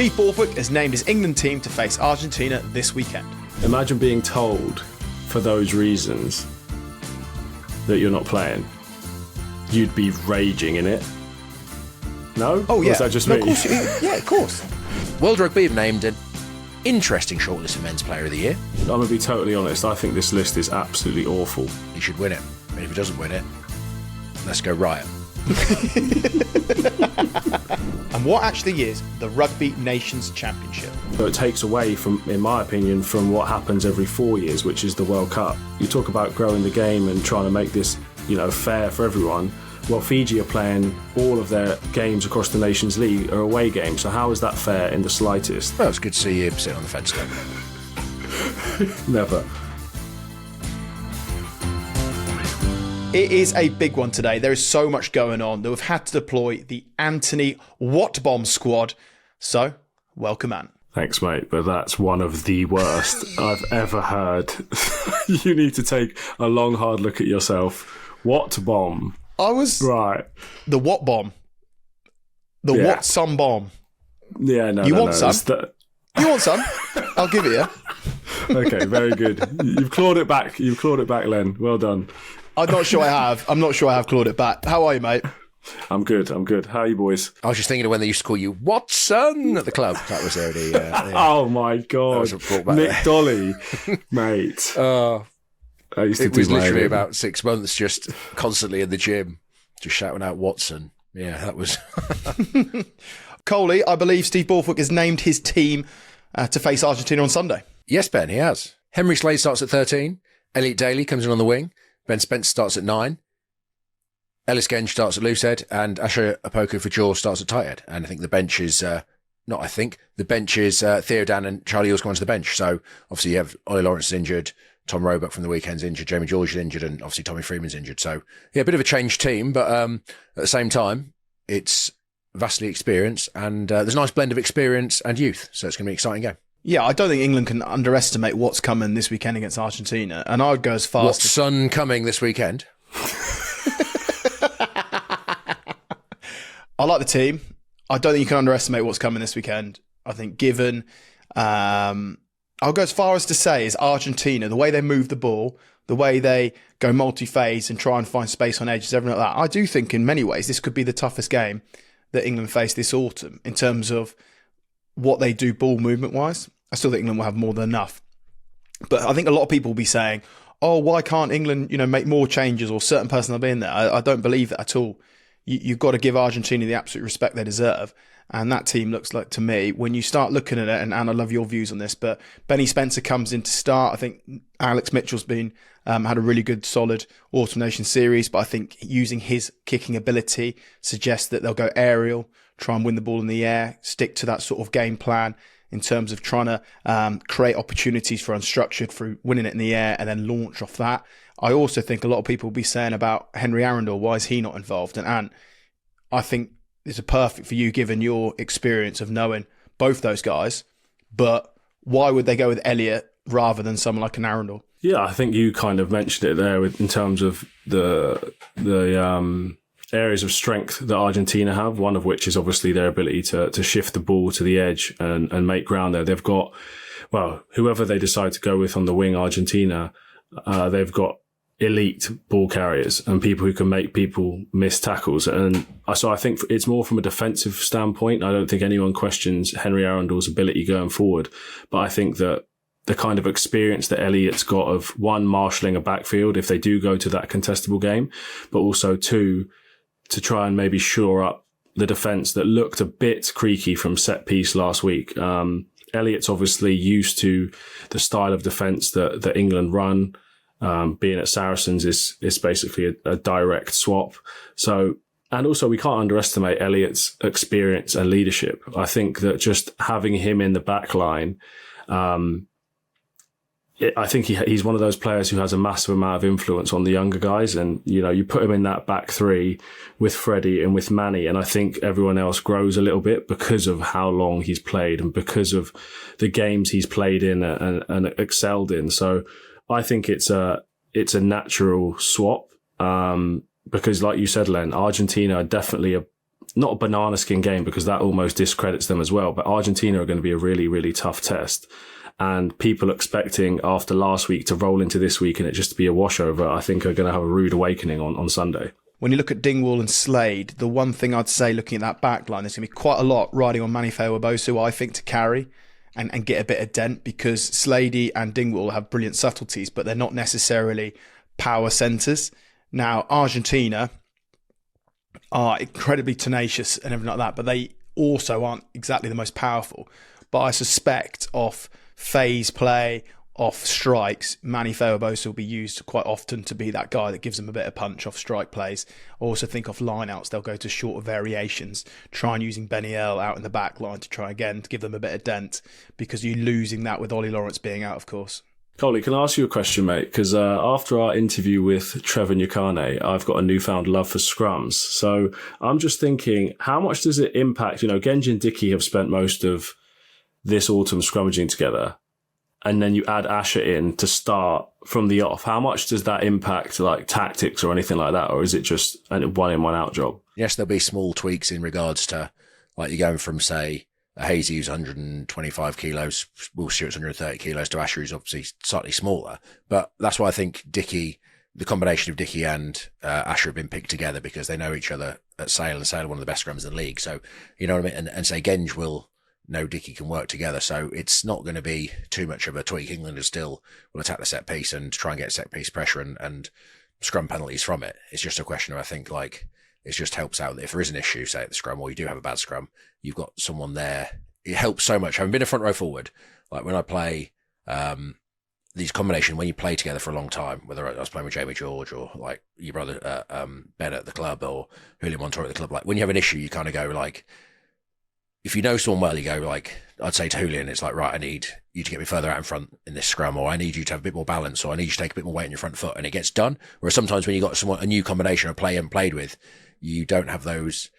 Steve Borthwick has named his England team to face Argentina this weekend. Imagine being told for those reasons that you're not playing. You'd be raging in it. No? Oh, yeah. Or is that just no, me? Of course, yeah, of course. World Rugby have named an interesting shortlist of Men's Player of the Year. I'm going to be totally honest. I think this list is absolutely awful. He should win it. And if he doesn't win it, let's go riot. And what actually is the Rugby Nations Championship? So it takes away from, in my opinion, from what happens every 4 years, which is the World Cup. You talk about growing the game and trying to make this, fair for everyone. Well, Fiji are playing all of their games across the Nations League are away games. So how is that fair in the slightest? Well, it's good to see you sitting on the fence then. Never. It is a big one today. There is so much going on that we've had to deploy the Anthony Wat-bomb Squad. So, welcome, Ant. Thanks, mate, but that's one of the worst I've ever heard. You need to take a long, hard look at yourself. Wat-bomb. I was... Right. The Wat-bomb. The Wat-some bomb. Yeah, no, You no, want no. some? You want some? I'll give it you. Okay, very good. You've clawed it back. You've clawed it back, Len. Well done. I'm not sure I have. I'm not sure I have clawed it back. How are you, mate? I'm good. How are you boys? I was just thinking of when they used to call you Watson at the club. That was already... Oh, my God. That was brought back Nick there. Dolly, mate. I used to It do was my literally own. about 6 months just constantly in the gym, just shouting out Watson. Yeah, that was... Coley, I believe Steve Borthwick has named his team to face Argentina on Sunday. Yes, Ben, he has. Henry Slade starts at 13. Elliot Daly comes in on the wing. Ben Spence starts at 9. Ellis Genge starts at loose head. And Asher Opoku for Jaw starts at tight head. And I think the bench is... the bench is Theo Dan and Charlie Eels going to the bench. So obviously you have Ollie Lawrence is injured, Tom Roebuck from the weekend's injured, Jamie George is injured, and obviously Tommy Freeman's injured. So yeah, a bit of a changed team, but at the same time, it's vastly experienced, and there's a nice blend of experience and youth. So it's going to be an exciting game. Yeah, I don't think England can underestimate what's coming this weekend against Argentina. And I would go as far What's sun coming this weekend? I like the team. I don't think you can underestimate what's coming this weekend. I think given... I'll go as far as to say is Argentina, the way they move the ball, the way they go multi-phase and try and find space on edges, everything like that. I do think in many ways this could be the toughest game that England face this autumn in terms of what they do ball movement-wise. I still think England will have more than enough. But I think a lot of people will be saying, oh, why can't England, make more changes or certain personnel be in there? I don't believe that at all. You've got to give Argentina the absolute respect they deserve. And that team looks like, to me, when you start looking at it, and I love your views on this, but Benny Spencer comes in to start. I think Alex Mitchell's been had a really good, solid Autumn Nation series, but I think using his kicking ability suggests that they'll go aerial, try and win the ball in the air, stick to that sort of game plan in terms of trying to create opportunities for unstructured through winning it in the air and then launch off that. I also think a lot of people will be saying about Henry Arundel, why is he not involved? And I think it's a perfect for you given your experience of knowing both those guys, but why would they go with Elliot rather than someone like an Arundel? Yeah, I think you kind of mentioned it there in terms of the areas of strength that Argentina have, one of which is obviously their ability to shift the ball to the edge and make ground there. They've got, well, whoever they decide to go with on the wing, Argentina, they've got elite ball carriers and people who can make people miss tackles. And so I think it's more from a defensive standpoint. I don't think anyone questions Henry Arundel's ability going forward, but I think that the kind of experience that Elliot's got of one, marshalling a backfield if they do go to that contestable game, but also two, to try and maybe shore up the defence that looked a bit creaky from set piece last week. Elliot's obviously used to the style of defence that England run. Being at Saracens is basically a direct swap. So, and also we can't underestimate Elliot's experience and leadership. I think that just having him in the back line, I think he's one of those players who has a massive amount of influence on the younger guys. And, you put him in that back three with Freddie and with Manny. And I think everyone else grows a little bit because of how long he's played and because of the games he's played in and excelled in. So I think it's a natural swap. Because like you said, Len, Argentina are definitely not a banana skin game because that almost discredits them as well. But Argentina are going to be a really, really tough test. And people expecting after last week to roll into this week and it just to be a washover, I think are going to have a rude awakening on Sunday. When you look at Dingwall and Slade, the one thing I'd say looking at that back line, there's going to be quite a lot riding on Manifeo Obosu, I think, to carry and get a bit of dent, because Slade and Dingwall have brilliant subtleties, but they're not necessarily power centres. Now, Argentina are incredibly tenacious and everything like that, but they also aren't exactly the most powerful. But I suspect off phase play, off strikes, Manny Feobosa will be used quite often to be that guy that gives them a bit of punch off strike plays. I also think off line-outs, they'll go to shorter variations, try and using Beniel out in the back line to try again to give them a bit of dent, because you're losing that with Ollie Lawrence being out, of course. Coley, can I ask you a question, mate? Because after our interview with Trevor Nyakane, I've got a newfound love for scrums. So I'm just thinking, how much does it impact? Genji and Dickey have spent most of this autumn scrummaging together, and then you add Asher in to start from the off. How much does that impact like tactics or anything like that? Or is it just a one in, one out job? Yes, there'll be small tweaks in regards to, like, you're going from, say, a Hazy who's 125 kilos, Will Stewart's 130 kilos, to Asher who's obviously slightly smaller. But that's why I think the combination of Dickey and Asher have been picked together, because they know each other at Sale, and Sale are one of the best scrums in the league. So, you know what I mean? And say Genge will know Dickey can work together. So it's not going to be too much of a tweak. England still will attack the set piece and try and get set piece pressure and scrum penalties from it. It's just a question of, I think, like, it just helps out that if there is an issue, say at the scrum, or you do have a bad scrum, you've got someone there. It helps so much. Having been a front row forward, like when I play these combinations, when you play together for a long time, whether I was playing with Jamie George or like your brother Ben at the club or Julian Montoya at the club, like when you have an issue, you kind of go like, if you know someone well, you go like, I'd say to Julian, it's like, right, I need you to get me further out in front in this scrum, or I need you to have a bit more balance, or I need you to take a bit more weight on your front foot, and it gets done. Whereas sometimes when you got a new combination of play and played with, you don't have those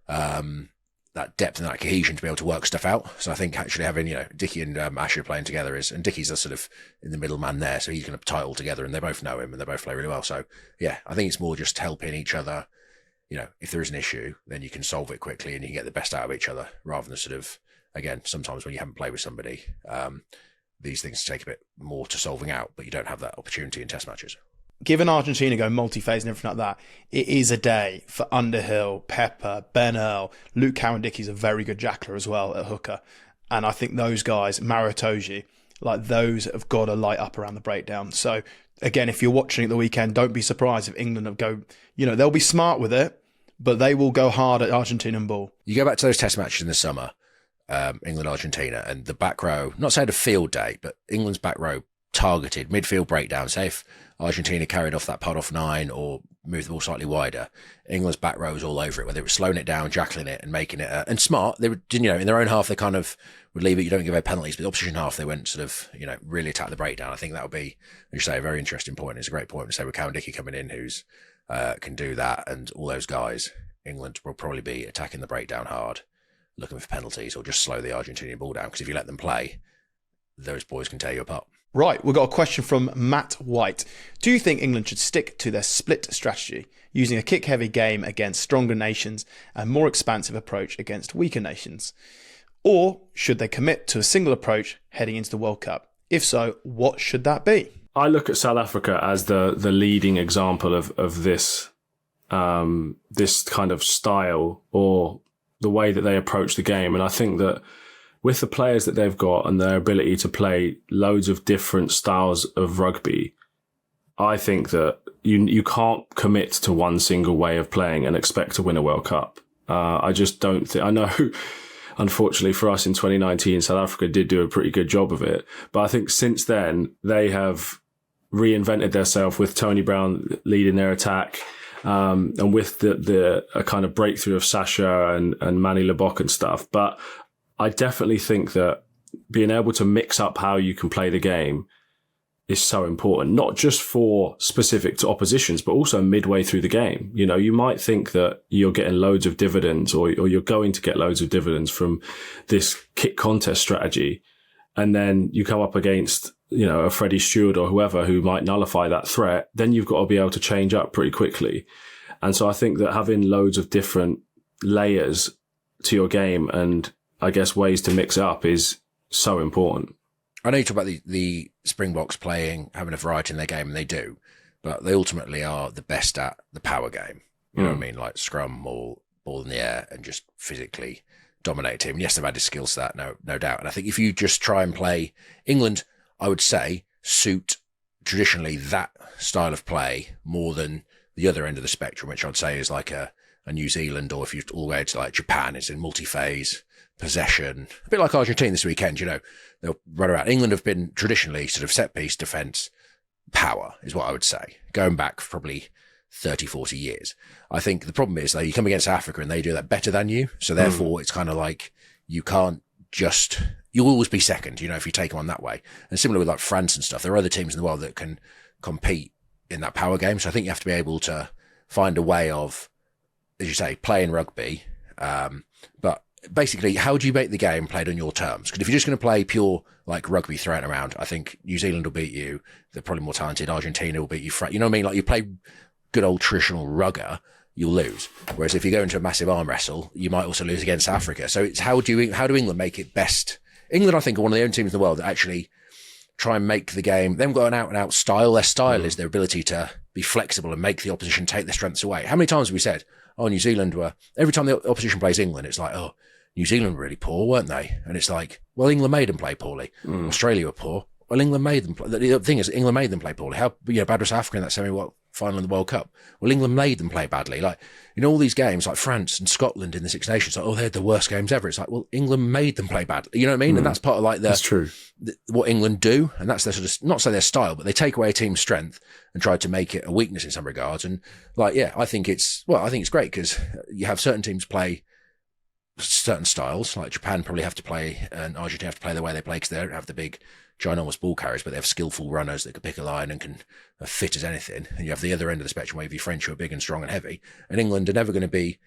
that depth and that cohesion to be able to work stuff out. So I think actually having, Dickey and Asher playing together and Dickey's a sort of in the middle man there, so he's going to tie it all together, and they both know him and they both play really well. So yeah, I think it's more just helping each other. If there is an issue, then you can solve it quickly and you can get the best out of each other, rather than sort of, again, sometimes when you haven't played with somebody, these things take a bit more to solving out, but you don't have that opportunity in test matches. Given Argentina going multi-phase and everything like that, it is a day for Underhill, Pepper, Ben Earl, Luke Cowan-Dickey's a very good jackler as well at hooker. And I think those guys, Maritoji, like those have got to light up around the breakdown. So again, if you're watching at the weekend, don't be surprised if England go, they'll be smart with it, but they will go hard at Argentinian ball. You go back to those test matches in the summer, England-Argentina, and the back row, not saying a field day, but England's back row targeted midfield breakdown. Say if Argentina carried off that pod off 9 or moved the ball slightly wider, England's back row was all over it, whether it was slowing it down, jackling it and making it, and smart. They were, in their own half, they kind of would leave it. You don't give away penalties, but the opposition half, they went sort of, really attack the breakdown. I think that would be, as you say, a very interesting point. It's a great point to say with Cowan-Dickey coming in, who's can do that, and all those guys, England will probably be attacking the breakdown hard, looking for penalties or just slow the Argentinian ball down, because if you let them play, those boys can tear you apart. Right, we've got a question from Matt White. Do you think England should stick to their split strategy, using a kick-heavy game against stronger nations and more expansive approach against weaker nations? Or should they commit to a single approach heading into the World Cup? If so, what should that be? I look at South Africa as the leading example of this this kind of style, or the way that they approach the game. And I think that with the players that they've got and their ability to play loads of different styles of rugby, I think that you can't commit to one single way of playing and expect to win a World Cup. I just don't think, I know, unfortunately for us in 2019, South Africa did do a pretty good job of it. But I think since then, they have reinvented themselves with Tony Brown leading their attack. And with the kind of breakthrough of Sasha and Manny Lebok and stuff. But I definitely think that being able to mix up how you can play the game is so important, not just for specific to oppositions, but also midway through the game. You might think that you're getting loads of dividends or you're going to get loads of dividends from this kick contest strategy. And then you come up against, a Freddie Stewart or whoever who might nullify that threat. Then you've got to be able to change up pretty quickly. And so I think that having loads of different layers to your game and I guess ways to mix it up is so important. I know you talk about the Springboks having a variety in their game, and they do, but they ultimately are the best at the power game. You know what I mean? Like scrum, ball in the air, and just physically dominate a team. And yes, they've added skills to that, no doubt. And I think if you just try and play England, I would say suit traditionally that style of play more than the other end of the spectrum, which I'd say is like a New Zealand, or if you all the way to like Japan, it's in multi-phase possession, a bit like Argentina this weekend. They'll run around. England have been traditionally sort of set piece defence power is what I would say, going back probably 30, 40 years. I think the problem is though, you come against Africa and they do that better than you. So therefore it's kind of like you can't just, you'll always be second, if you take them on that way. And similar with like France and stuff, there are other teams in the world that can compete in that power game. So I think you have to be able to find a way of, as you say, playing rugby. But basically, how do you make the game played on your terms? Because if you're just going to play pure like rugby thrown around, I think New Zealand will beat you. They're probably more talented. Argentina will beat you. You know what I mean? Like you play good old traditional rugger, you'll lose. Whereas if you go into a massive arm wrestle, you might also lose against Africa. So it's how do England make it best? England, I think, are one of the only teams in the world that actually try and make the game. They've got an out and out style. Their style is their ability to be flexible and make the opposition take their strengths away. How many times have we said, oh, New Zealand every time the opposition plays England, it's like, oh, New Zealand were really poor, weren't they? And it's like, well, England made them play poorly. Australia were poor. Well, England made them play. The thing is, England made them play poorly. How bad was Africa in that semi-final in the World Cup? Well, England made them play badly. Like, all these games, like France and Scotland in the Six Nations, like, oh, they had the worst games ever. It's like, well, England made them play badly. You know what I mean? And that's part of like that's true. What England do. And that's their sort of, not say their style, but they take away a team's strength and try to make it a weakness in some regards. And like, yeah, I think it's great because you have certain teams play certain styles, like Japan probably have to play and Argentina have to play the way they play because they don't have the big ginormous ball carriers, but they have skillful runners that can pick a line and can fit as anything. And you have the other end of the spectrum where you have your French who are big and strong and heavy, and England are never going to be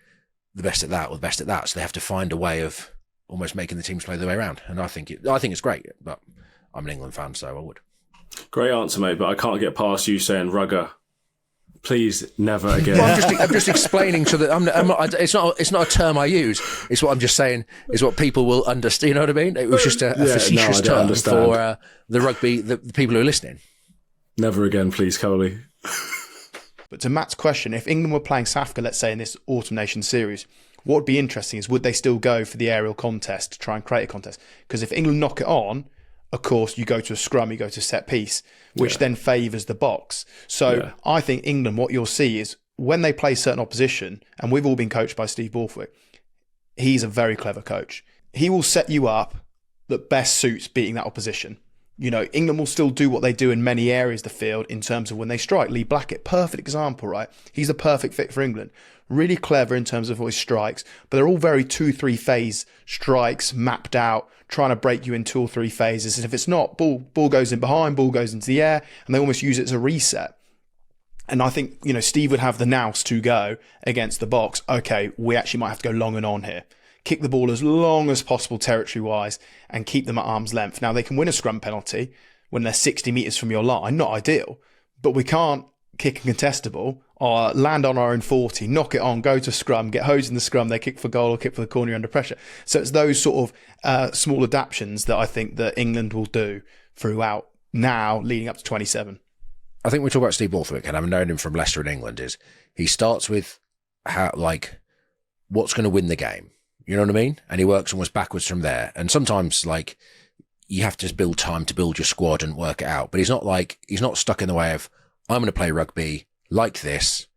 the best at that or the best at that, so they have to find a way of almost making the teams play the way around. And I think it's great, but I'm an England fan, so I would. Great answer, mate, but I can't get past you saying rugger. Please, never again. Well, I'm just explaining to the. It's not a term I use. It's what I'm just saying is what people will understand. You know what I mean? It was just a facetious term for the rugby, the people who are listening. Never again, please, Coley. But to Matt's question, if England were playing South Africa, let's say in this Autumn Nation series, what would be interesting is would they still go for the aerial contest to try and create a contest? Because if England knock it on, of course, you go to a scrum, you go to a set piece, which then favours the box. So I think England, what you'll see is when they play certain opposition, and we've all been coached by Steve Borthwick, he's a very clever coach. He will set you up that best suits beating that opposition. England will still do what they do in many areas of the field in terms of when they strike. Lee Blackett, perfect example, right? He's the perfect fit for England. Really clever in terms of his strikes, but they're all very 2-3 phase strikes mapped out, trying to break you in 2 or 3 phases. And if it's not, ball goes in behind, ball goes into the air, and they almost use it as a reset. And I think, Steve would have the nous to go against the box. Okay, we actually might have to go long and on here. Kick the ball as long as possible territory-wise and keep them at arm's length. Now, they can win a scrum penalty when they're 60 metres from your line. Not ideal, but we can't kick a contestable or land on our own 40, knock it on, go to scrum, get hosed in the scrum, they kick for goal or kick for the corner under pressure. So it's those sort of small adaptations that I think that England will do throughout now leading up to 27. I think we talk about Steve Borthwick, and I've known him from Leicester and England, is he starts with what's going to win the game. You know what I mean? And he works almost backwards from there. And sometimes you have to build time to build your squad and work it out. But he's not stuck in the way of, I'm going to play rugby like this,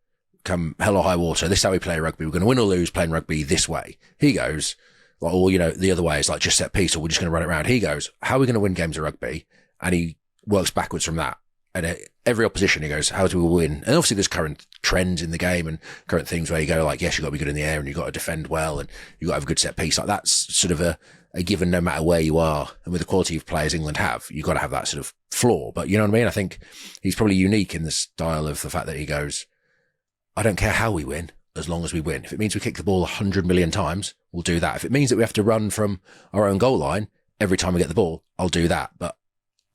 come hell or high water. This is how we play rugby. We're going to win or lose playing rugby this way. He goes, the other way is like just set piece or we're just going to run it around. He goes, how are we going to win games of rugby? And he works backwards from that. And every opposition, he goes, how do we win? And obviously there's current trends in the game and current things where you go yes, you've got to be good in the air and you've got to defend well and you've got to have a good set piece. Like that's sort of a given no matter where you are. And with the quality of players England have, you've got to have that sort of flaw. But you know what I mean? I think he's probably unique in the style of the fact that he goes, I don't care how we win, as long as we win. If it means we kick the ball 100 million times, we'll do that. If it means that we have to run from our own goal line every time we get the ball, I'll do that. But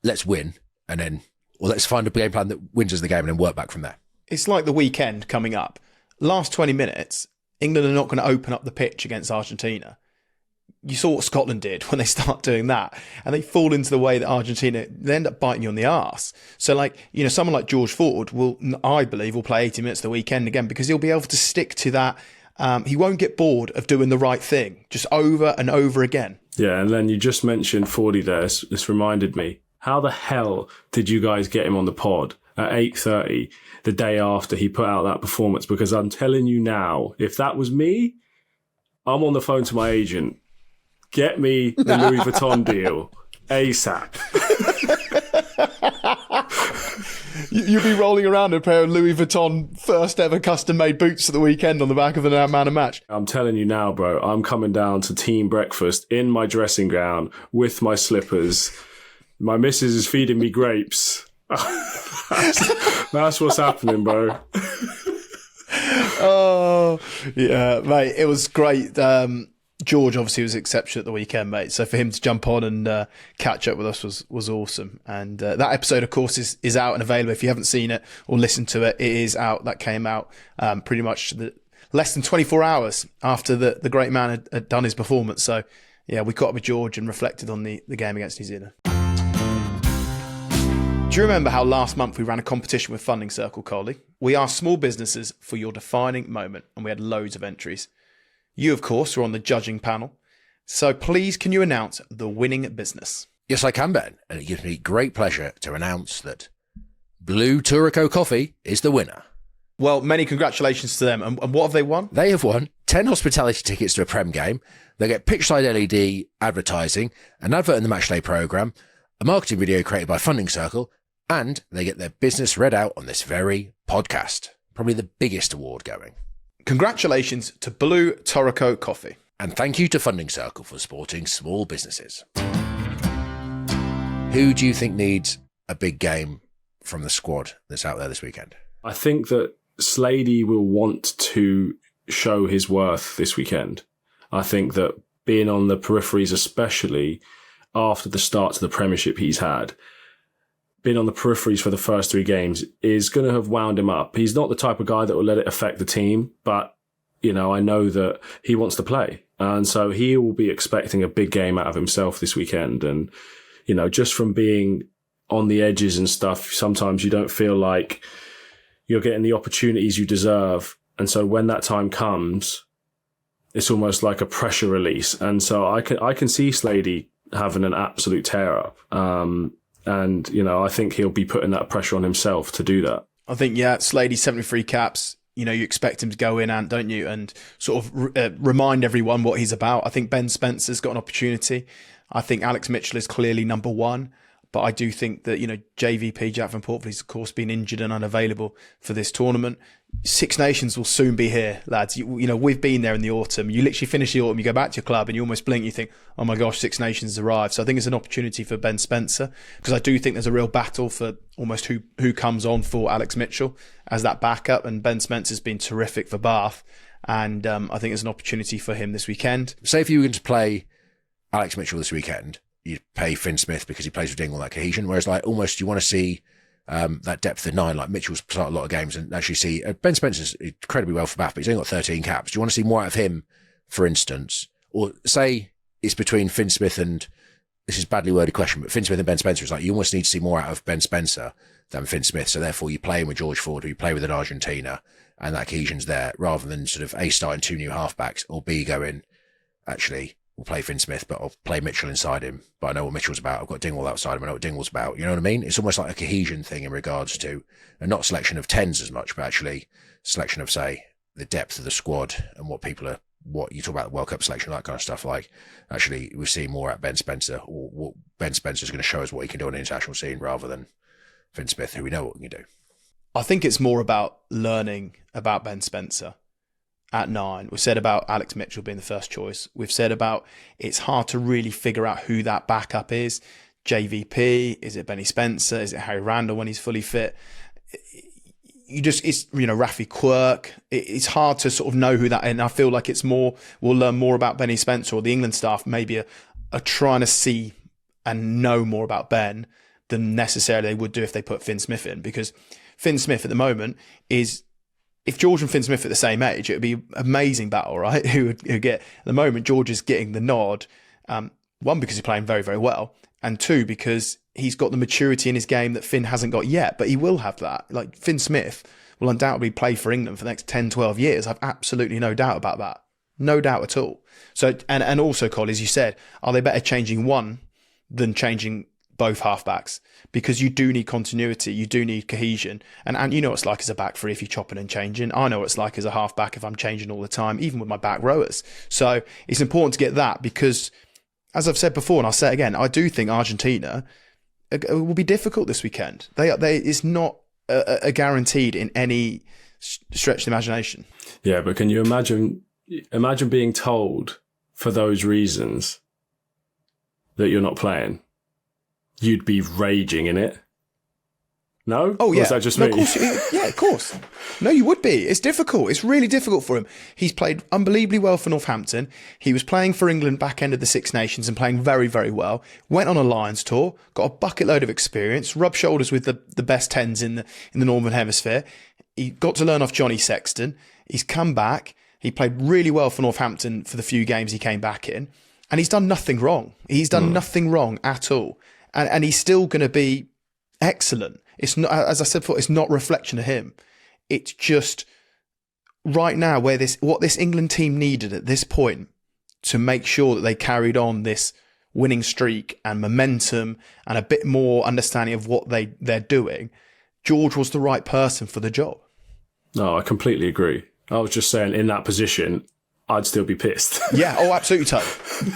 let's win and then, let's find a game plan that wins us the game and then work back from there. It's like the weekend coming up. Last 20 minutes, England are not going to open up the pitch against Argentina. You saw what Scotland did when they start doing that, and they fall into the way that Argentina, they end up biting you on the arse. So, like, you know, someone like George Ford I believe, will play 80 minutes the weekend again, because he'll be able to stick to that. He won't get bored of doing the right thing just over and over again. Yeah, and then you just mentioned Fordy there. This reminded me. How the hell did you guys get him on the pod at 8:30 the day after he put out that performance? Because I'm telling you now, if that was me, I'm on the phone to my agent. Get me the Louis Vuitton deal ASAP. You'll be rolling around in a pair of Louis Vuitton first ever custom made boots at the weekend on the back of an Man of Match. I'm telling you now, bro, I'm coming down to team breakfast in my dressing gown with my slippers. My missus is feeding me grapes. That's what's happening, bro. Oh, yeah, mate, it was great. George obviously was exceptional at the weekend, mate. So for him to jump on and catch up with us was awesome. And that episode, of course, is out and available. If you haven't seen it or listened to it, it is out. That came out pretty much less than 24 hours after the great man had done his performance. So, yeah, we caught up with George and reflected on the game against New Zealand. Do you remember how last month we ran a competition with Funding Circle, Coley? We asked small businesses for your defining moment, and we had loads of entries. You, of course, were on the judging panel. So please, can you announce the winning business? Yes, I can, Ben. And it gives me great pleasure to announce that Blue Turico Coffee is the winner. Well, many congratulations to them. And what have they won? They have won 10 hospitality tickets to a Prem game. They get pitchside LED advertising, an advert in the Matchday programme, a marketing video created by Funding Circle, and they get their business read out on this very podcast. Probably the biggest award going. Congratulations to Blue Turico Coffee. And thank you to Funding Circle for supporting small businesses. Who do you think needs a big game from the squad that's out there this weekend? I think that Slady will want to show his worth this weekend. I think that being on the peripheries, especially after the start to the Premiership he's had, being on the peripheries for the first 3 games is going to have wound him up. He's not the type of guy that will let it affect the team, but, you know, I know that he wants to play. And so he will be expecting a big game out of himself this weekend. And, you know, just from being on the edges and stuff, sometimes you don't feel like you're getting the opportunities you deserve. And so when that time comes, it's almost like a pressure release. And so I can see Slady having an absolute tear up. And, you know, I think he'll be putting that pressure on himself to do that. I think, yeah, Slady, 73 caps. You know, you expect him to go in, Ant, don't you? And sort of remind everyone what he's about. I think Ben Spencer's got an opportunity. I think Alex Mitchell is clearly number one. But I do think that, you know, JVP, Jack Van Portfleet's, of course, been injured and unavailable for this tournament. Six Nations will soon be here, lads. You know, we've been there in the autumn. You literally finish the autumn, you go back to your club and you almost blink, you think, oh my gosh, Six Nations has arrived. So I think it's an opportunity for Ben Spencer, because I do think there's a real battle for almost who comes on for Alex Mitchell as that backup. And Ben Spencer's been terrific for Bath. And I think there's an opportunity for him this weekend. Say if you were going to play Alex Mitchell this weekend, you'd pay Finn Smith because he plays with Dingle, that cohesion. Whereas, like, almost you want to see that depth of 9. Like, Mitchell's started a lot of games and actually see Ben Spencer's incredibly well for Bath, but he's only got 13 caps. Do you want to see more out of him, for instance? Or say it's between Finn Smith and, this is a badly worded question, but Finn Smith and Ben Spencer is like, you almost need to see more out of Ben Spencer than Finn Smith. So therefore you play him with George Ford, or you play with an Argentina, and that cohesion's there, rather than sort of A, starting 2 new halfbacks, or B, going, actually, we'll play Finn Smith, but I'll play Mitchell inside him. But I know what Mitchell's about. I've got Dingwall outside him. I know what Dingwall's about. You know what I mean? It's almost like a cohesion thing in regards to, and not selection of 10s as much, but actually selection of, say, the depth of the squad and what people are, what you talk about, the World Cup selection, that kind of stuff. Like, actually, we're seeing more at Ben Spencer, or what Ben Spencer's going to show us what he can do on the international scene, rather than Finn Smith, who we know what he can do. I think it's more about learning about Ben Spencer. At 9, we've said about Alex Mitchell being the first choice. We've said about it's hard to really figure out who that backup is. JVP, is it Benny Spencer? Is it Harry Randall when he's fully fit? It's, you know, Rafi Quirk. It's hard to sort of know who that is. And I feel like it's more, we'll learn more about Benny Spencer, or the England staff maybe are trying to see and know more about Ben than necessarily they would do if they put Finn Smith in, because Finn Smith at the moment is if George and Finn Smith are the same age, it would be an amazing battle, right? Who would get, at the moment, George is getting the nod. One, because he's playing very, very well. And two, because he's got the maturity in his game that Finn hasn't got yet, but he will have that. Like Finn Smith will undoubtedly play for England for the next 10, 12 years. I've absolutely no doubt about that. No doubt at all. So, and also, Cole, as you said, are they better changing one than changing both halfbacks? Because you do need continuity, you do need cohesion, and you know what it's like as a back three if you're chopping and changing. I know what it's like as a halfback if I'm changing all the time, even with my back rowers. So it's important to get that, because, as I've said before, and I'll say it again, I do think Argentina will be difficult this weekend. It's not a guaranteed in any stretch of the imagination. Yeah, but can you imagine being told for those reasons that you're not playing? You'd be raging in it. No? Oh, yeah. Or is that just no, me? Of course, yeah, of course. No, you would be. It's difficult. It's really difficult for him. He's played unbelievably well for Northampton. He was playing for England back end of the Six Nations and playing very, very well. Went on a Lions tour, got a bucket load of experience, rubbed shoulders with the best tens in the Northern Hemisphere. He got to learn off Johnny Sexton. He's come back. He played really well for Northampton for the few games he came back in. And he's done nothing wrong. He's done nothing wrong at all. And he's still going to be excellent. It's not, as I said before, it's not a reflection of him. It's just right now what this England team needed at this point to make sure that they carried on this winning streak and momentum and a bit more understanding of what they're doing. George was the right person for the job. No, I completely agree. I was just saying, in that position, I'd still be pissed. Yeah, oh, absolutely, Tony.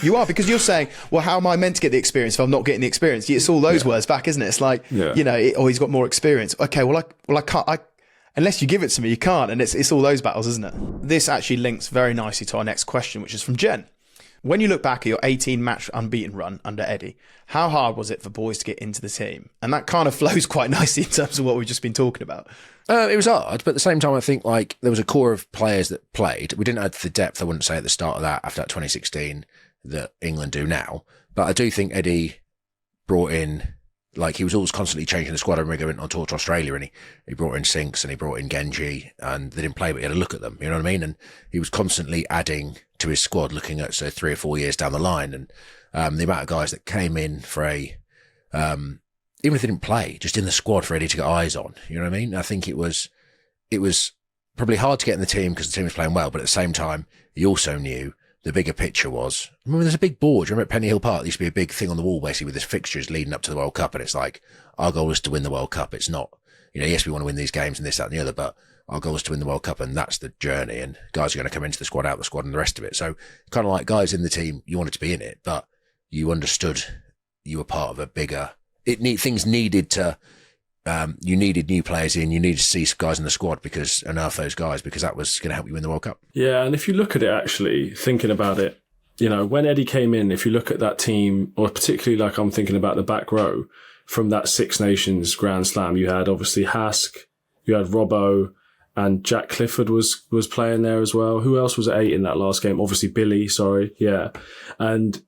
You are, because you're saying, well, how am I meant to get the experience if I'm not getting the experience? It's all those words back, isn't it? It's like, he's got more experience. Okay, well, I can't, unless you give it to me, you can't. And it's all those battles, isn't it? This actually links very nicely to our next question, which is from Jen. When you look back at your 18-match unbeaten run under Eddie, how hard was it for boys to get into the team? And that kind of flows quite nicely in terms of what we've just been talking about. It was hard, but at the same time, I think like there was a core of players that played. We didn't have the depth, I wouldn't say, at the start of that, after that 2016, that England do now. But I do think Eddie brought in, like, he was always constantly changing the squad. I remember going on tour to Australia and he brought in Sinks and he brought in Genji, and they didn't play, but he had a look at them, you know what I mean? And he was constantly adding to his squad, looking at, so 3 or 4 years down the line. And the amount of guys that came in for even if they didn't play, just in the squad for Eddie to get eyes on, you know what I mean? I think it was probably hard to get in the team because the team was playing well, but at the same time, he also knew the bigger picture was, remember there's a big board, remember at Penny Hill Park, there used to be a big thing on the wall basically with the fixtures leading up to the World Cup, and it's like, our goal is to win the World Cup. It's not, yes, we want to win these games and this, that and the other, but our goal is to win the World Cup, and that's the journey, and guys are going to come into the squad, out the squad, and the rest of it. So kind of like guys in the team, you wanted to be in it, but you understood you were part of a bigger, things needed to, you needed new players in, you needed to see some guys in the squad because enough those guys, because that was going to help you win the World Cup. Yeah, and if you look at it actually, thinking about it, when Eddie came in, if you look at that team, or particularly like I'm thinking about the back row from that Six Nations Grand Slam, you had obviously Hask, you had Robbo, and Jack Clifford was playing there as well. Who else was at 8 in that last game? Obviously Billy, yeah. And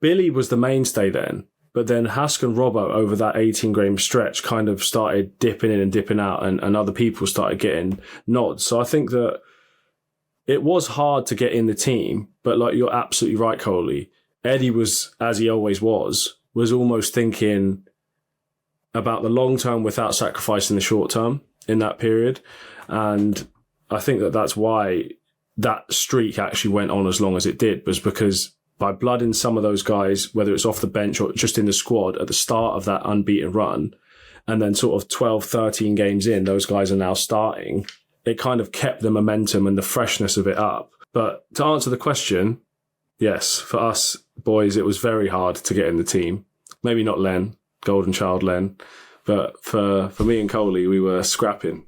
Billy was the mainstay then. But then Hask and Robbo over that 18-game stretch kind of started dipping in and dipping out, and other people started getting nods. So I think that it was hard to get in the team, but like you're absolutely right, Coley. Eddie was, as he always was almost thinking about the long term without sacrificing the short term in that period. And I think that that's why that streak actually went on as long as it did, was because by blooding some of those guys, whether it's off the bench or just in the squad at the start of that unbeaten run, and then sort of 12, 13 games in, those guys are now starting, it kind of kept the momentum and the freshness of it up. But to answer the question, yes, for us boys, it was very hard to get in the team. Maybe not Len, golden child Len, but for me and Coley, we were scrapping.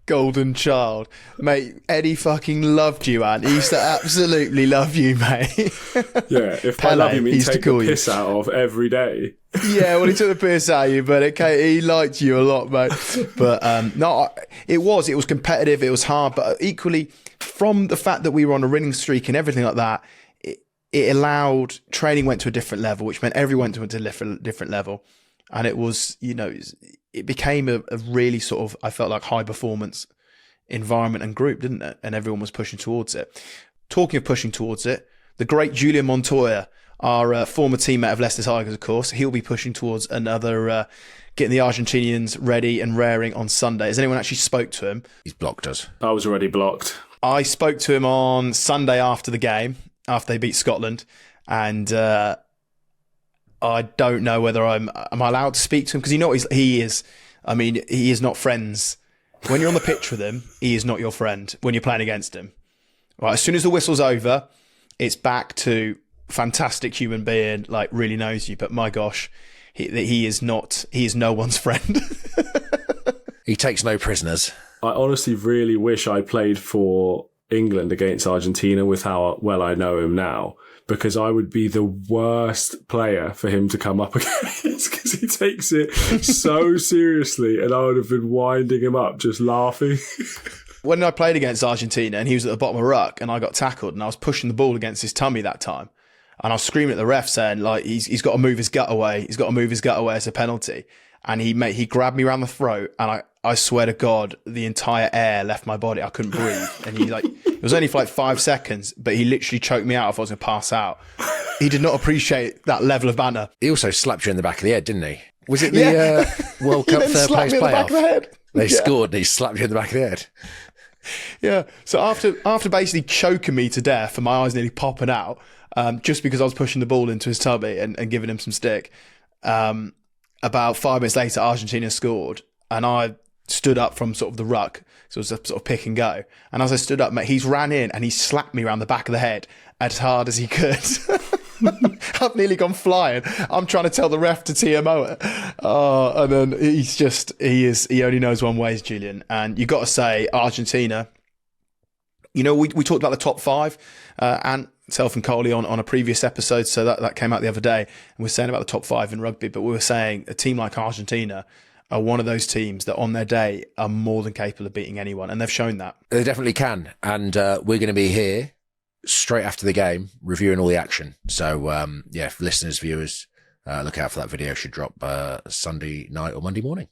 Golden child. Mate, Eddie fucking loved you, man. He used to absolutely love you, mate. Yeah, if by love you mean take the piss out of every day. Yeah, well, he took the piss out of you, but he liked you a lot, mate. But no, it was competitive, it was hard, but equally, from the fact that we were on a winning streak and everything like that, it allowed, training went to a different level, which meant everyone went to a different level. And it was, it became a really sort of, I felt like, high performance environment and group, didn't it? And everyone was pushing towards it. Talking of pushing towards it, the great Julian Montoya, our former teammate of Leicester Tigers, of course, he'll be pushing towards another, getting the Argentinians ready and raring on Sunday. Has anyone actually spoke to him? He's blocked us. I was already blocked. I spoke to him on Sunday after the game, after they beat Scotland, and I don't know whether am I allowed to speak to him, because you know what he is. I mean, he is not friends. When you're on the pitch with him, he is not your friend when you're playing against him. Right, as soon as the whistle's over, it's back to fantastic human being, like really knows you. But my gosh, he is no one's friend. He takes no prisoners. I honestly really wish I played for England against Argentina with how well I know him now, because I would be the worst player for him to come up against, because he takes it so seriously, and I would have been winding him up just laughing. When I played against Argentina and he was at the bottom of the ruck and I got tackled and I was pushing the ball against his tummy that time, and I was screaming at the ref saying, like, he's got to move his gut away. He's got to move his gut away as a penalty. And he grabbed me around the throat, and I swear to God, the entire air left my body. I couldn't breathe. And it was only for like 5 seconds, but he literally choked me out if I was going to pass out. He did not appreciate that level of banter. He also slapped you in the back of the head, didn't he? Was it the World Cup third place playoff? They scored and he slapped you in the back of the head. Yeah. So after basically choking me to death and my eyes nearly popping out, just because I was pushing the ball into his tummy and giving him some stick, about 5 minutes later, Argentina scored, and I stood up from sort of the ruck. So it was a sort of pick and go. And as I stood up, mate, he's ran in and he slapped me around the back of the head as hard as he could. I've nearly gone flying. I'm trying to tell the ref to TMO it. And then he only knows one way, is Julian. And you got to say, Argentina, we talked about the top five, and self and Coley on a previous episode, so that came out the other day, and we're saying about the top five in rugby, but we were saying a team like Argentina are one of those teams that on their day are more than capable of beating anyone, and they've shown that. They definitely can, and we're going to be here straight after the game reviewing all the action. So for listeners, viewers, look out for that video. Should drop Sunday night or Monday morning,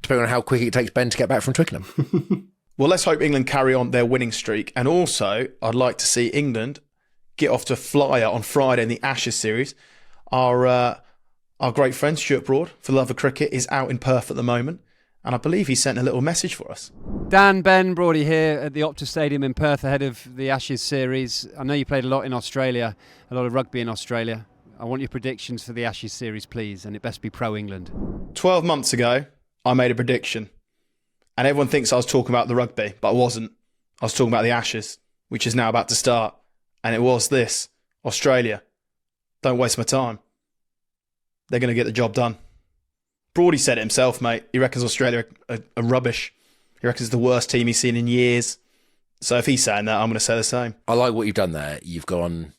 depending on how quick it takes Ben to get back from Twickenham. Well, let's hope England carry on their winning streak, and also I'd like to see England get off to a flyer on Friday in the Ashes series. Our great friend Stuart Broad, for the love of cricket, is out in Perth at the moment, and I believe he sent a little message for us. Dan, Ben, Broady here at the Optus Stadium in Perth ahead of the Ashes series. I know you played a lot in Australia, a lot of rugby in Australia. I want your predictions for the Ashes series, please, and it best be pro-England. 12 months ago, I made a prediction, and everyone thinks I was talking about the rugby, but I wasn't. I was talking about the Ashes, which is now about to start. And it was this: Australia, don't waste my time. They're going to get the job done. Broady said it himself, mate. He reckons Australia are rubbish. He reckons it's the worst team he's seen in years. So if he's saying that, I'm going to say the same. I like what you've done there. You've gone,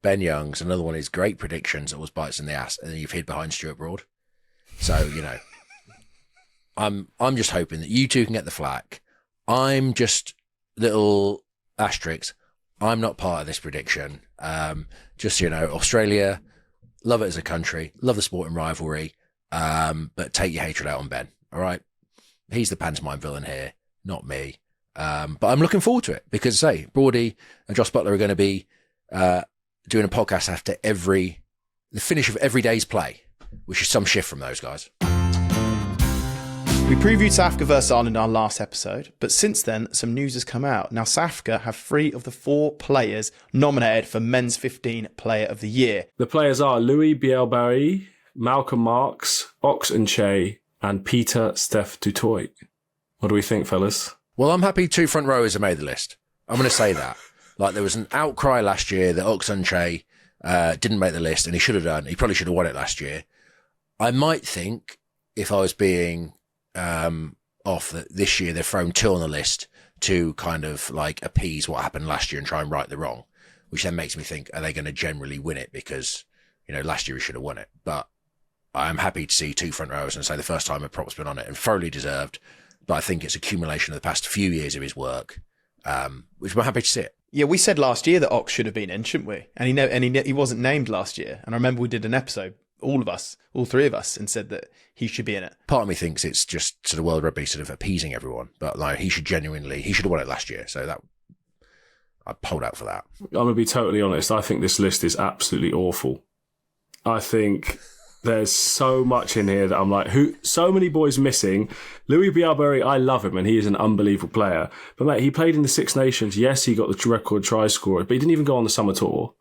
Ben Young's, another one of his great predictions, always bites in the ass, and then you've hid behind Stuart Broad. So, I'm just hoping that you two can get the flack. I'm just little asterisks. I'm not part of this prediction. Australia, love it as a country, love the sporting rivalry, but take your hatred out on Ben, all right? He's the pantomime villain here, not me. But I'm looking forward to it because, Broady and Josh Butler are going to be doing a podcast after the finish of every day's play, which is some shift from those guys. We previewed South Africa versus Ireland in our last episode, but since then, some news has come out. Now, South Africa have 3 of the 4 players nominated for Men's 15 Player of the Year. The players are Louis Bielbarré, Malcolm Marx, Ox Nché, and Peter Steph du Toit. What do we think, fellas? Well, I'm happy 2 front rowers have made the list. I'm going to say that. Like, there was an outcry last year that Ox Nché didn't make the list, and he should have done. He probably should have won it last year. I might think, if I was being off, that this year they've thrown 2 on the list to kind of like appease what happened last year and try and right the wrong, which then makes me think, are they going to generally win it? Because, last year he should have won it. But I'm happy to see 2 front rowers and say the first time a prop's been on it and thoroughly deserved. But I think it's accumulation of the past few years of his work, which I'm happy to see it. Yeah, we said last year that Ox should have been in, shouldn't we? And he wasn't named last year. And I remember we did an episode all of us, all three of us, and said that he should be in it. Part of me thinks it's just sort of World Rugby sort of appeasing everyone, but like he should have won it last year. So that I'd hold out for that. I'm going to be totally honest. I think this list is absolutely awful. I think there's so much in here that I'm like, so many boys missing. Louis Bielbarré, I love him and he is an unbelievable player. But mate, he played in the Six Nations. Yes, he got the record try scorer, but he didn't even go on the summer tour.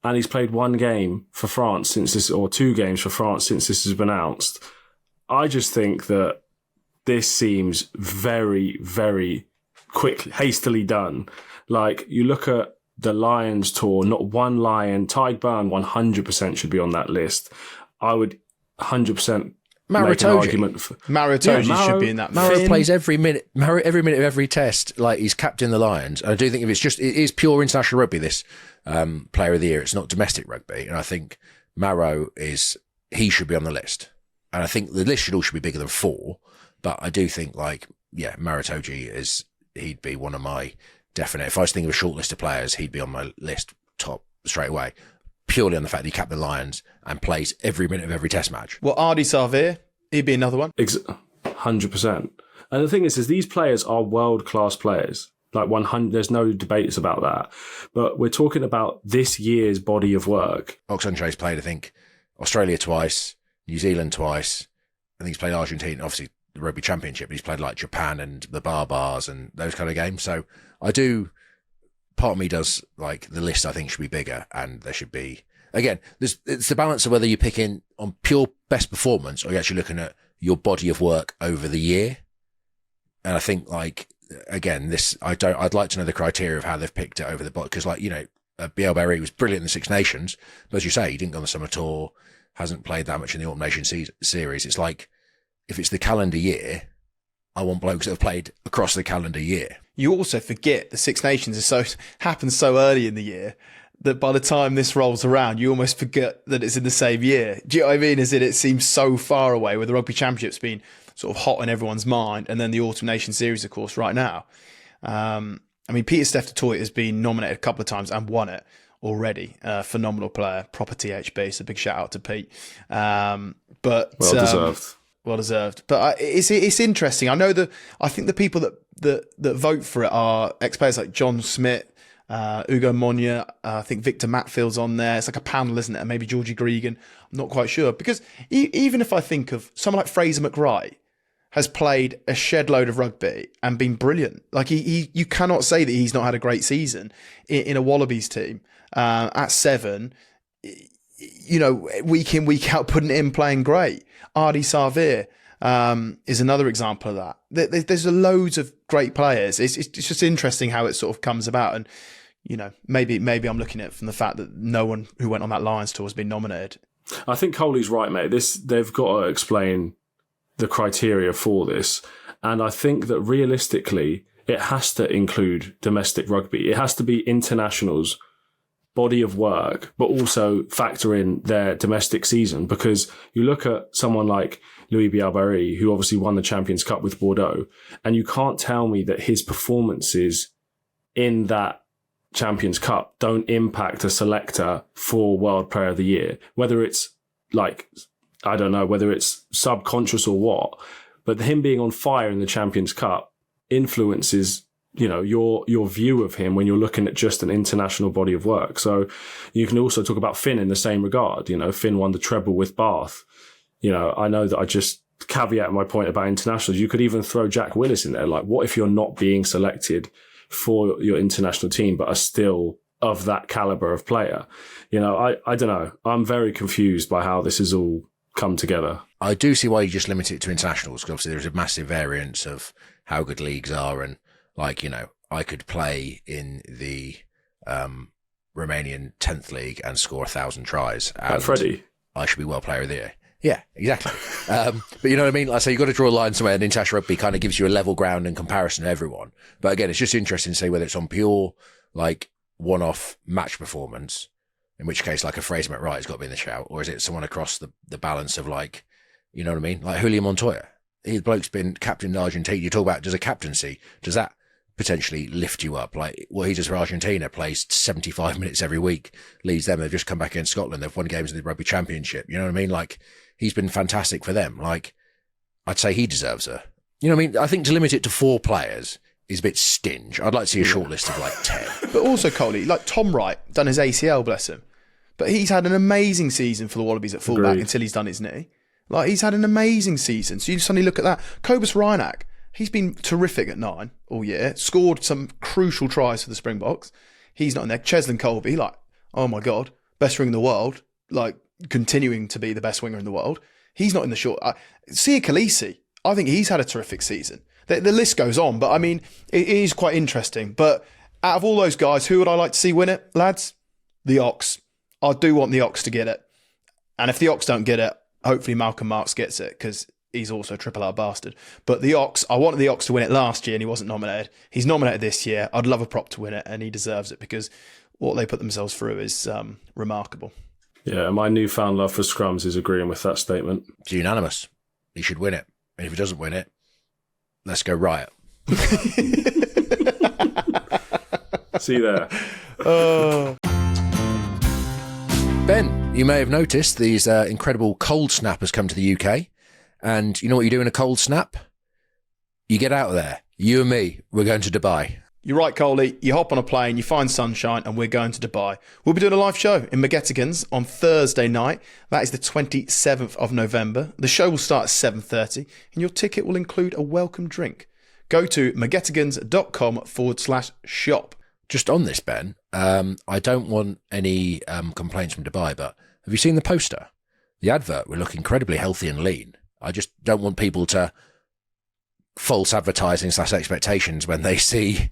And he's played one game for France or 2 games for France since this has been announced. I just think that this seems very, very hastily done. Like, you look at the Lions tour, not one Lion. Tyg Burn 100% should be on that list. I would 100% make an argument for Maro Itoje should be in that. Maro plays every minute of every test. Like, he's captain the Lions. And I do think it is pure international rugby, this player of the year. It's not domestic rugby. And I think Maro he should be on the list. And I think the list should be bigger than 4. But I do think Maro Itoje he'd be one of my definite. If I was thinking of a short list of players, he'd be on my list top straight away. Purely on the fact that he captained the Lions and plays every minute of every test match. Well, Ardi Sarvir, he'd be another one. 100%. And the thing is these players are world-class players. Like 100, there's no debates about that. But we're talking about this year's body of work. Oxencha's played, I think, Australia twice, New Zealand twice. I think he's played Argentina, obviously the Rugby Championship, but he's played like Japan and the Barbars and those kind of games. So part of me does like the list. I think should be bigger, and there should be again. It's the balance of whether you're picking on pure best performance or you're actually looking at your body of work over the year. And I think again, I'd like to know the criteria of how they've picked it over the body, because Bielbarré was brilliant in the Six Nations, but as you say, he didn't go on the summer tour, hasn't played that much in the Autumn Nations series. It's like if it's the calendar year, I want blokes that have played across the calendar year. You also forget the Six Nations happens so early in the year that by the time this rolls around, you almost forget that it's in the same year. Do you know what I mean? It seems so far away, with the Rugby Championship's been sort of hot in everyone's mind, and then the Autumn Nation Series, of course, right now. Pieter-Steph du Toit has been nominated a couple of times and won it already. Phenomenal player, proper THB, so big shout out to Pete. Well deserved. But it's interesting. I think the people that vote for it are ex-players like John Smith, Ugo Monya. I think Victor Matfield's on there. It's like a panel, isn't it? And maybe Georgie Gregan. I'm not quite sure. Because even if I think of someone like Fraser McRae, has played a shed load of rugby and been brilliant. Like you cannot say that he's not had a great season in a Wallabies team at 7. Week in, week out, putting it in, playing great. Ardi Sarvir is another example of that. There's loads of great players. It's just interesting how it sort of comes about. And, maybe I'm looking at it from the fact that no one who went on that Lions tour has been nominated. I think Coley's right, mate. They've got to explain the criteria for this. And I think that realistically, it has to include domestic rugby. It has to be internationals' body of work, but also factor in their domestic season. Because you look at someone like Louis Bielbarré, who obviously won the Champions Cup with Bordeaux, and you can't tell me that his performances in that Champions Cup don't impact a selector for World Player of the Year, whether it's I don't know whether it's subconscious or what, but him being on fire in the Champions Cup influences, your view of him when you're looking at just an international body of work. So you can also talk about Finn in the same regard. Finn won the treble with Bath. I know that I just caveat my point about internationals. You could even throw Jack Willis in there. Like, what if you're not being selected for your international team, but are still of that caliber of player? I don't know. I'm very confused by how this has all come together. I do see why you just limit it to internationals, because obviously there's a massive variance of how good leagues are. And I could play in the Romanian 10th league and score 1,000 tries. And Freddie, I should be World Player of the Year. Yeah, exactly. But you know what I mean? Like, so you've got to draw a line somewhere, and international rugby kind of gives you a level ground in comparison to everyone. But again, it's just interesting to say whether it's on pure, one-off match performance, in which case, a Fraser McRae has got to be in the shout, or is it someone across the balance of, you know what I mean? Like Julian Montoya. The bloke's been captain in Argentina. You talk about, does a captaincy, does that potentially lift you up. Like what he does for Argentina, plays 75 minutes every week, leads them. They've just come back against Scotland. They've won games in the Rugby Championship. You know what I mean? Like, he's been fantastic for them. Like, I'd say he deserves her. You know what I mean? I think to limit it to 4 players is a bit stinge. I'd like to see a short list of like 10. But also, Coley, like Tom Wright, done his ACL, bless him. But he's had an amazing season for the Wallabies at fullback Agreed. until he's done his knee. Like, he's had an amazing season. So you suddenly look at that. Cobus Reinach, he's been terrific at 9 all year, scored some crucial tries for the Springboks. He's not in there. Cheslin Colby, like, oh my God, best winger in the world, like, continuing to be the best winger in the world. He's not in the short. Sia Khaleesi, I think he's had a terrific season. The list goes on, but I mean, it is quite interesting. But out of all those guys, who would I like to see win it, lads? The Ox. I do want the Ox to get it. And if the Ox don't get it, hopefully Malcolm Marks gets it, because he's also a triple R bastard. But the Ox, I wanted the Ox to win it last year and he wasn't nominated. He's nominated this year. I'd love a prop to win it, and he deserves it, because what they put themselves through is remarkable. Yeah, my newfound love for scrums is agreeing with that statement. It's unanimous. He should win it. And if he doesn't win it, let's go riot. See there. Ben, you may have noticed these incredible cold snap has come to the UK. And you know what you do in a cold snap? You get out of there. You and me, we're going to Dubai. You're right, Coley. You hop on a plane, you find sunshine, and we're going to Dubai. We'll be doing a live show in Magetigans on Thursday night. That is the 27th of November. The show will start at 7:30, and your ticket will include a welcome drink. Go to magetigans.com/shop. Just on this, Ben, I don't want any complaints from Dubai, but have you seen the poster? The advert will look incredibly healthy and lean. I just don't want people to false advertising / expectations when they see,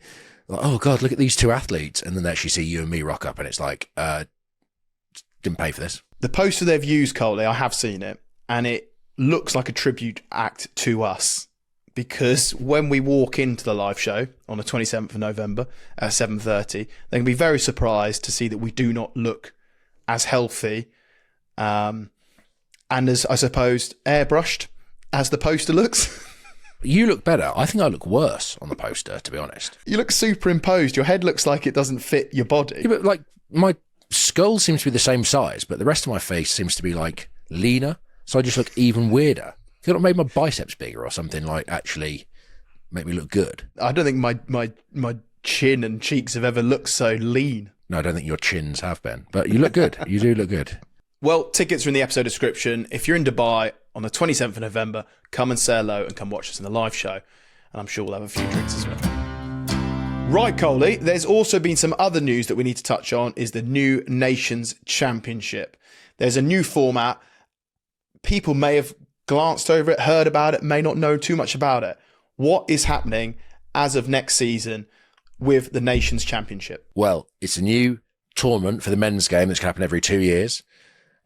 like, oh God, look at these 2 athletes, and then they actually see you and me rock up and it's like, didn't pay for this. The poster they've used, Coley, I have seen it, and it looks like a tribute act to us, because when we walk into the live show on the 27th of November at 7:30, they can be very surprised to see that we do not look as healthy and as, I suppose, airbrushed as the poster looks. You look better. I think I look worse on the poster, to be honest. You look superimposed. Your head looks like it doesn't fit your body. Yeah, but like my skull seems to be the same size, but the rest of my face seems to be like leaner. So I just look even weirder. Could have made my biceps bigger or something, like actually make me look good. I don't think my chin and cheeks have ever looked so lean. No, I don't think your chins have been, but you look good. You do look good. Well, tickets are in the episode description. If you're in Dubai on the 27th of November, come and say hello and come watch us in the live show. And I'm sure we'll have a few drinks as well. Right, Coley, there's also been some other news that we need to touch on, is the new Nations Championship. There's a new format. People may have glanced over it, heard about it, may not know too much about it. What is happening as of next season with the Nations Championship? Well, it's a new tournament for the men's game that's going to happen every 2 years.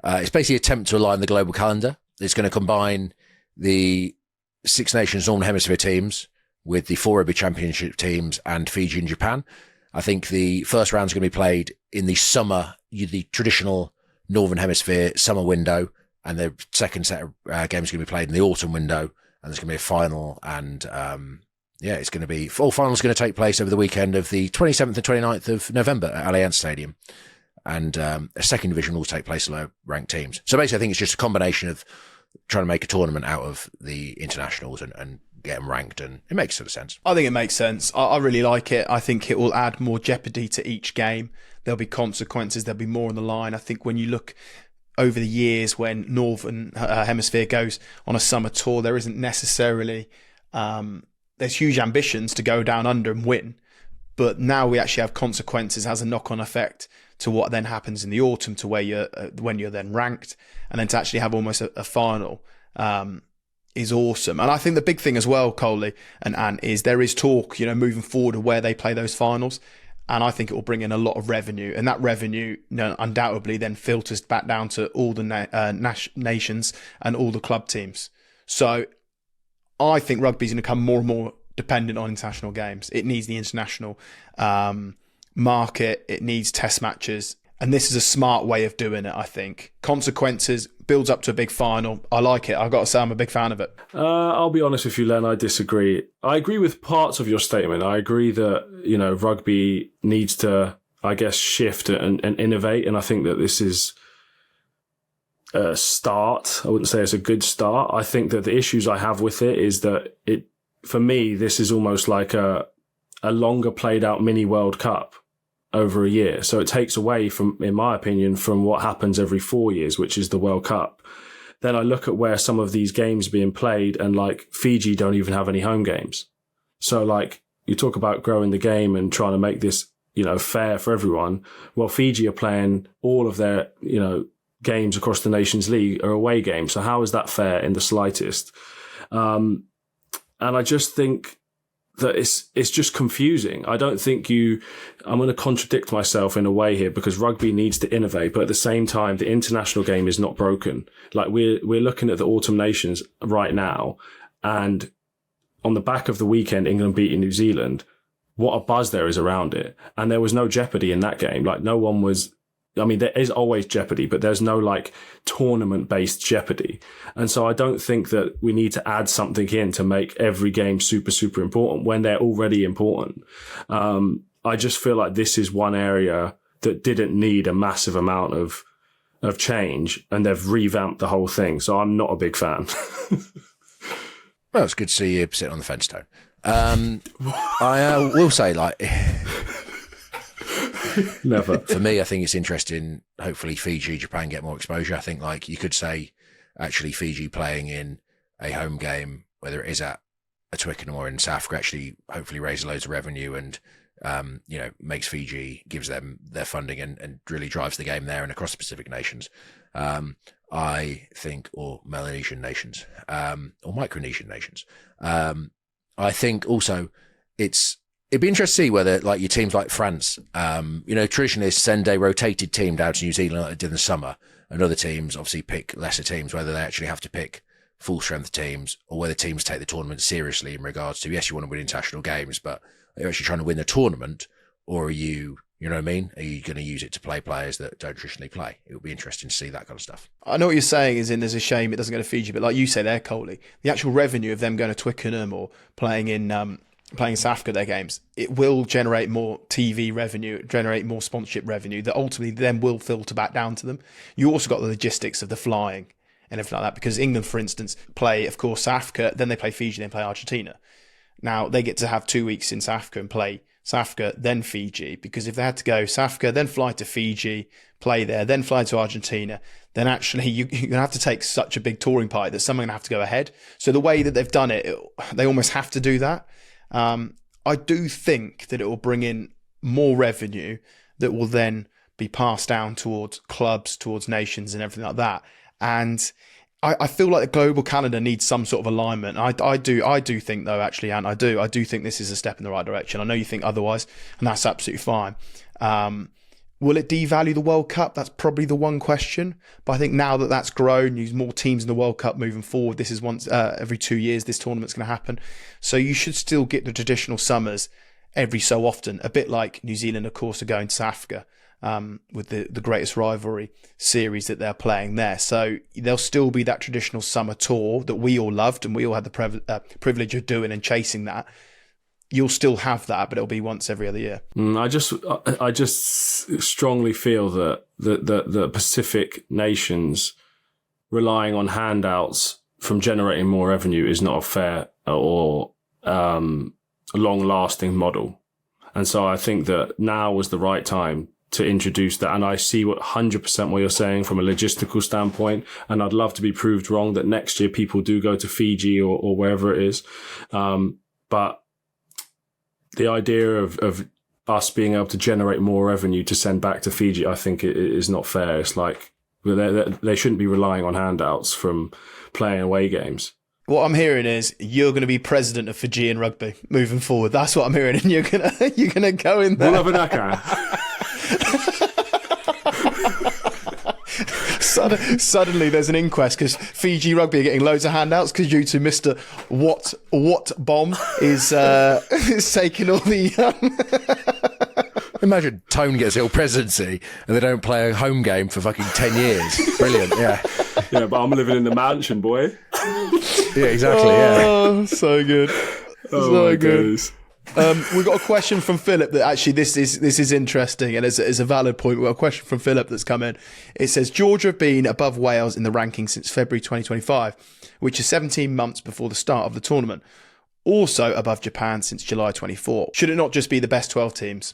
It's basically an attempt to align the global calendar. It's going to combine the Six Nations Northern Hemisphere teams with the 4 Rugby Championship teams and Fiji and Japan. I think the first round is going to be played in the summer, the traditional Northern Hemisphere summer window, and the second set of games is going to be played in the autumn window, and there's going to be a final, and it's going to be, all finals going to take place over the weekend of the 27th and 29th of November at Allianz Stadium. And a second division will take place below ranked teams. So basically, I think it's just a combination of trying to make a tournament out of the internationals and get them ranked, and it makes sort of sense. I think it makes sense. I really like it. I think it will add more jeopardy to each game. There'll be consequences. There'll be more on the line. I think when you look over the years when Northern Hemisphere goes on a summer tour, there isn't necessarily, there's huge ambitions to go down under and win. But now we actually have consequences, has a knock-on effect to what then happens in the autumn, to where you're when you're then ranked, and then to actually have almost a final is awesome. And I think the big thing as well, Coley and Ant, is there is talk, moving forward of where they play those finals, and I think it will bring in a lot of revenue, and that revenue undoubtedly then filters back down to all the nations and all the club teams. So I think rugby is going to become more and more dependent on international games. It needs the international market. It needs test matches. And this is a smart way of doing it, I think. Consequences, builds up to a big final. I like it. I've got to say I'm a big fan of it. I'll be honest with you, Len, I disagree. I agree with parts of your statement. I agree that, rugby needs to, I guess, shift and innovate. And I think that this is a start. I wouldn't say it's a good start. I think that the issues I have with it is that for me, this is almost like a longer played out mini World Cup over a year. So it takes away from, in my opinion, from what happens every 4 years, which is the World Cup. Then I look at where some of these games are being played, and like Fiji don't even have any home games. So like you talk about growing the game and trying to make this, fair for everyone. Well, Fiji are playing all of their, games across the Nations League are away games. So how is that fair in the slightest? And I just think that it's just confusing. I don't think I'm going to contradict myself in a way here, because rugby needs to innovate, but at the same time, the international game is not broken. Like we're looking at the Autumn Nations right now, and on the back of the weekend, England beating New Zealand, what a buzz there is around it. And there was no jeopardy in that game. Like no one was, there is always jeopardy, but there's no like tournament based jeopardy. And so I don't think that we need to add something in to make every game super, super important when they're already important. I just feel like this is one area that didn't need a massive amount of change, and they've revamped the whole thing. So I'm not a big fan. Well, it's good to see you sitting on the fence, Tone. I will say, like, never. For me, I think it's interesting. Hopefully, Fiji, Japan get more exposure. I think, like, you could say, actually, Fiji playing in a home game, whether it is at a Twickenham or in South Africa, actually hopefully raises loads of revenue and, makes Fiji, gives them their funding and really drives the game there and across the Pacific nations. I think, or Melanesian nations, or Micronesian nations. I think also it'd be interesting to see whether, like, your teams like France, traditionally send a rotated team down to New Zealand like they did in the summer, and other teams obviously pick lesser teams, whether they actually have to pick full strength teams, or whether teams take the tournament seriously in regards to, yes, you want to win international games, but are you actually trying to win the tournament, or are you, you know what I mean? Are you going to use it to play players that don't traditionally play? It would be interesting to see that kind of stuff. I know what you're saying, there's a shame it doesn't go to Fiji, but like you say there, Coley, the actual revenue of them going to Twickenham or playing in South Africa, their games, it will generate more TV revenue, generate more sponsorship revenue that ultimately then will filter back down to them. You also got the logistics of the flying and everything like that, because England, for instance, play, of course, South Africa, then they play Fiji, then play Argentina. Now, they get to have 2 weeks in South Africa and play South Africa, then Fiji, because if they had to go South Africa, then fly to Fiji, play there, then fly to Argentina, then actually you're going to have to take such a big touring party that someone's going to have to go ahead. So the way that they've done it, they almost have to do that. I do think that it will bring in more revenue that will then be passed down towards clubs, towards nations and everything like that. And I feel like the global calendar needs some sort of alignment. I do think, though, actually, Ant, I do think this is a step in the right direction. I know you think otherwise, and that's absolutely fine. Will it devalue the World Cup? That's probably the one question. But I think now that that's grown, use more teams in the World Cup moving forward. This is once every 2 years, this tournament's going to happen. So you should still get the traditional summers every so often, a bit like New Zealand, of course, are going to South Africa with the greatest rivalry series that they're playing there. So there'll still be that traditional summer tour that we all loved and we all had the privilege of doing and chasing that. You'll still have that, but it'll be once every other year. I just strongly feel that the Pacific nations relying on handouts from generating more revenue is not a fair or long-lasting model. And so I think that now was the right time to introduce that. And I see 100% what you're saying from a logistical standpoint. And I'd love to be proved wrong that next year people do go to Fiji or wherever it is. But the idea of us being able to generate more revenue to send back to Fiji, I think it is not fair. It's like they shouldn't be relying on handouts from playing away games. What I'm hearing is you're going to be president of Fijian rugby moving forward. That's what I'm hearing, and you're gonna go in there. Suddenly there's an inquest because Fiji rugby are getting loads of handouts because due to Mr. Wat-bomb is taking all the Imagine Tone gets ill presidency and they don't play a home game for fucking 10 years. Brilliant, yeah. Yeah, but I'm living in the mansion, boy. Yeah, exactly, yeah. Oh, so good. Oh, So my good. goodness. We've got a question from Philip that actually this is interesting and is a valid point. We've got a question from Philip that's come in. It says, Georgia have been above Wales in the rankings since February 2025, which is 17 months before the start of the tournament. Also above Japan since July 24. Should it not just be the best 12 teams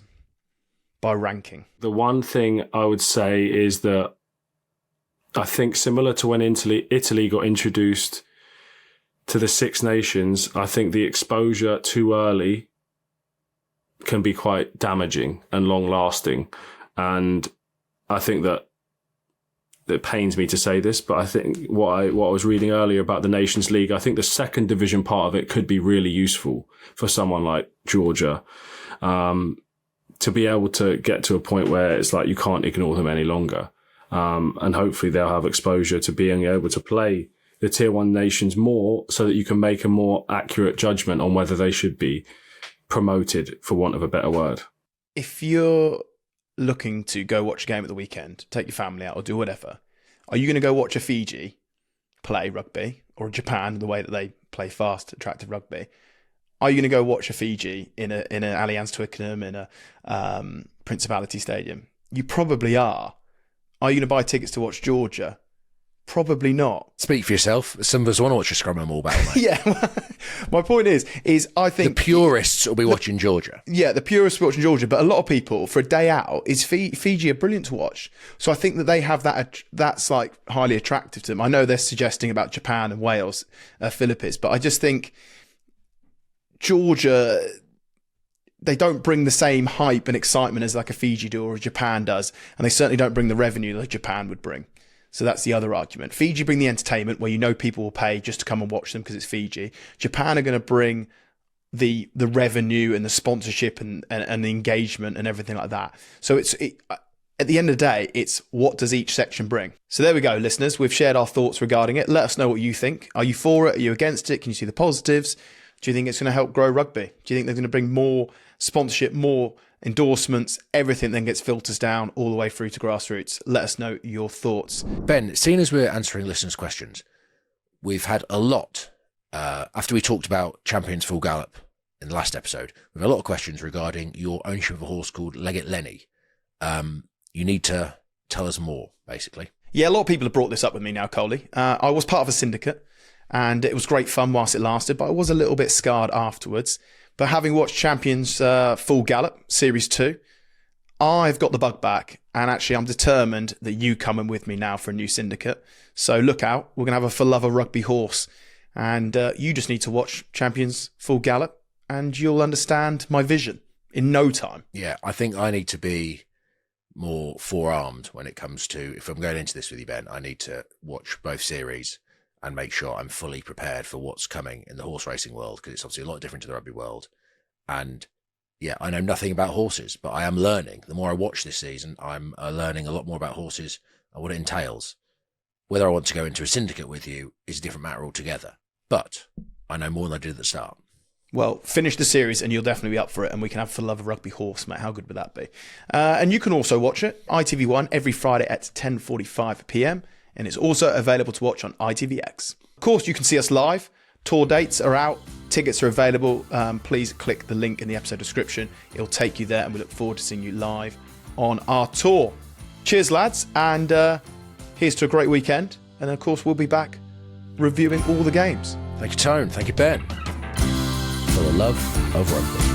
by ranking? The one thing I would say is that I think similar to when Italy got introduced to the Six Nations, I think the exposure too early can be quite damaging and long-lasting. And I think that it pains me to say this, but I think what I was reading earlier about the Nations League, I think the second division part of it could be really useful for someone like Georgia, to be able to get to a point where it's like you can't ignore them any longer. And hopefully they'll have exposure to being able to play the Tier 1 nations more so that you can make a more accurate judgment on whether they should be promoted, for want of a better word. If you're looking to go watch a game at the weekend, take your family out or do whatever, are you going to go watch a Fiji play rugby or a Japan, the way that they play fast, attractive rugby? Are you going to go watch a Fiji in an Allianz Twickenham, in a Principality Stadium? You probably are. Are you going to buy tickets to watch Georgia? Probably not. Speak for yourself. Some of us want to watch a scrum and all battle, mate. Yeah. My point is I think The purists will be watching Georgia. Yeah, the purists will be watching Georgia, but a lot of people, for a day out, Fiji are brilliant to watch. So I think that they have that's like highly attractive to them. I know they're suggesting about Japan and Wales, Philippines, but I just think Georgia, they don't bring the same hype and excitement as like a Fiji do or a Japan does, and they certainly don't bring the revenue that Japan would bring. So that's the other argument. Fiji bring the entertainment where you know people will pay just to come and watch them because it's Fiji. Japan are going to bring the revenue and the sponsorship and the engagement and everything like that. So at the end of the day, it's what does each section bring? So there we go, listeners. We've shared our thoughts regarding it. Let us know what you think. Are you for it? Are you against it? Can you see the positives? Do you think it's going to help grow rugby? Do you think they're going to bring more sponsorship, more endorsements, everything then gets filters down all the way through to grassroots? Let us know your thoughts. Ben, seeing as we're answering listeners' questions, we've had a lot, after we talked about Champions Full Gallop in the last episode, we've had a lot of questions regarding your ownership of a horse called Leggett Lenny. You need to tell us more, basically. Yeah, a lot of people have brought this up with me now, Coley. I was part of a syndicate and it was great fun whilst it lasted, but I was a little bit scarred afterwards. But having watched Champions Full Gallop, Series 2, I've got the bug back. And actually, I'm determined that you coming with me now for a new syndicate. So look out. We're going to have a For Love of Rugby horse. And you just need to watch Champions Full Gallop and you'll understand my vision in no time. Yeah, I think I need to be more forearmed when it comes to, if I'm going into this with you, Ben, I need to watch both series and make sure I'm fully prepared for what's coming in the horse racing world, because it's obviously a lot different to the rugby world. And yeah, I know nothing about horses, but I am learning. The more I watch this season, I'm learning a lot more about horses and what it entails. Whether I want to go into a syndicate with you is a different matter altogether, but I know more than I did at the start. Well, finish the series and you'll definitely be up for it, and we can have For Love of Rugby horse, mate. How good would that be? And you can also watch it, ITV1, every Friday at 10:45 p.m, and it's also available to watch on ITVX. Of course, you can see us live. Tour dates are out. Tickets are available. Please click the link in the episode description. It'll take you there, and we look forward to seeing you live on our tour. Cheers, lads, and here's to a great weekend. And of course, we'll be back reviewing all the games. Thank you, Tone. Thank you, Ben. For the love of rugby.